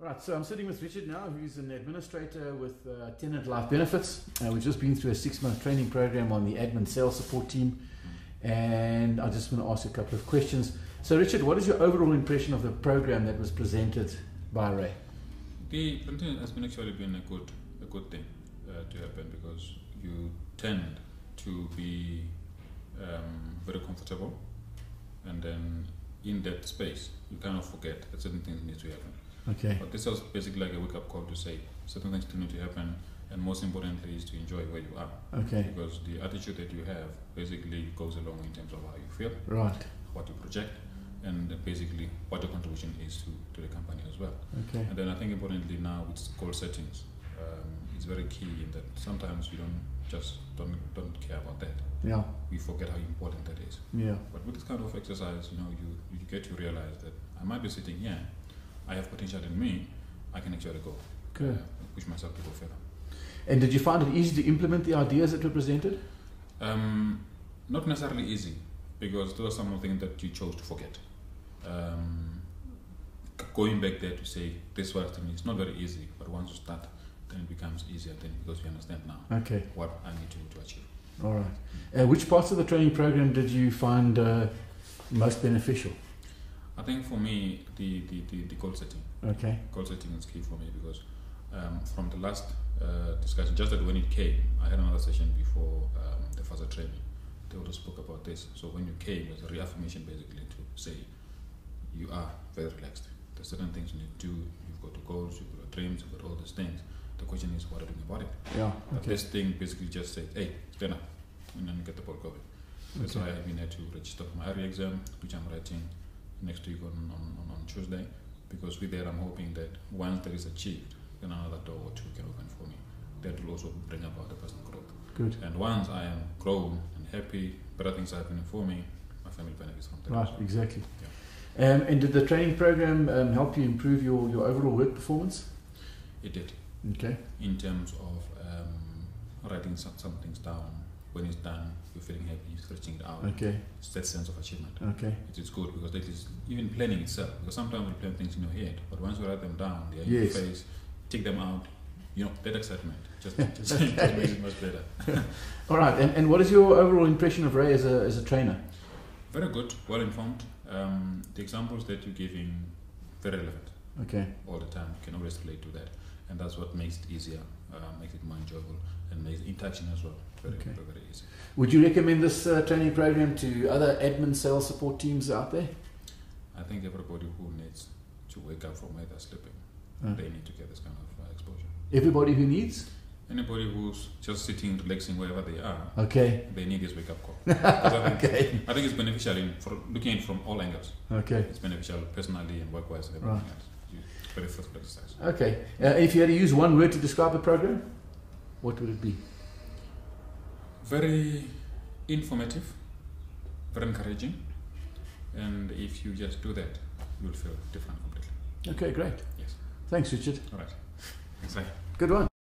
Right, so I'm sitting with Richard now, who's an administrator with Tenant Life Benefits. We've just been through a 6-month training program on the admin sales support team, and I just want to ask a couple of questions. So, Richard, what is your overall impression of the program that was presented by Ray? The presentation has actually been a good thing to happen, because you tend to be very comfortable, and then in that space you kind of forget that certain things need to happen. Okay. But this was basically like a wake-up call to say certain things need to happen, and most importantly is to enjoy where you are. Okay. Because the attitude that you have basically goes along in terms of how you feel, Right. what you project, and basically what your contribution is to the company as well. Okay. And then I think importantly now with goal settings, it's very key in that sometimes we don't care about that. Yeah. We forget how important that is. Yeah. But with this kind of exercise, you get to realize that I might be sitting here, I have potential in me, I can actually go. Good. Push myself to go further. And did you find it easy to implement the ideas that were presented? Not necessarily easy, because those are some of the things that you chose to forget. Going back there to say this was to me, it's not very easy, but once you start, then it becomes easier then, because you understand now what I need to achieve. All right. Which parts of the training program did you find most beneficial? I think for me, the goal setting. Okay. Goal setting is key for me, because from the last discussion, just that when it came, I had another session before the further training. They also spoke about this. So when you came, it was a reaffirmation basically to say you are very relaxed. There's certain things you need to do. You've got goals, you've got dreams, you've got all these things. The question is, what are you doing about it? Yeah. But this thing basically just said, hey, stand up, and then get the ball going. That's why I've been here to register for my ARI exam, which I'm writing next week on Tuesday, because with that I'm hoping that once that is achieved, then another door or two can open for me. That will also bring about the personal growth. Good. And once I am grown and happy, better things are happening for me, my family benefits from that. Right, exactly. Yeah. And did the training program help you improve your overall work performance? It did. Okay. In terms of writing some things down, when it's done, you're feeling happy, you're stretching it out. Okay. It's that sense of achievement. Okay. It's good, because that is even planning itself. Because sometimes you plan things in your head, but once you write them down, they're in your face, take them out, that excitement just makes it much better. All right. And what is your overall impression of Ray as a trainer? Very good, well informed. The examples that you're giving, very relevant. Okay. All the time, you can always relate to that, and that's what makes it easier, makes it more enjoyable, and makes interaction as well very easy. Would you recommend this training program to other admin sales support teams out there? I think everybody who needs to wake up from where they're sleeping, they need to get this kind of exposure. Everybody who needs? Anybody who's just sitting, relaxing wherever they are, they need this wake-up call. I think it's beneficial for looking at it from all angles. Okay. It's beneficial personally and work-wise and everything else. It's very fruitful exercise. Okay. If you had to use one word to describe the program, what would it be? Very informative, very encouraging, and if you just do that, you'll feel different completely. Okay, great. Yes. Thanks, Richard. All right. Thanks. Good one.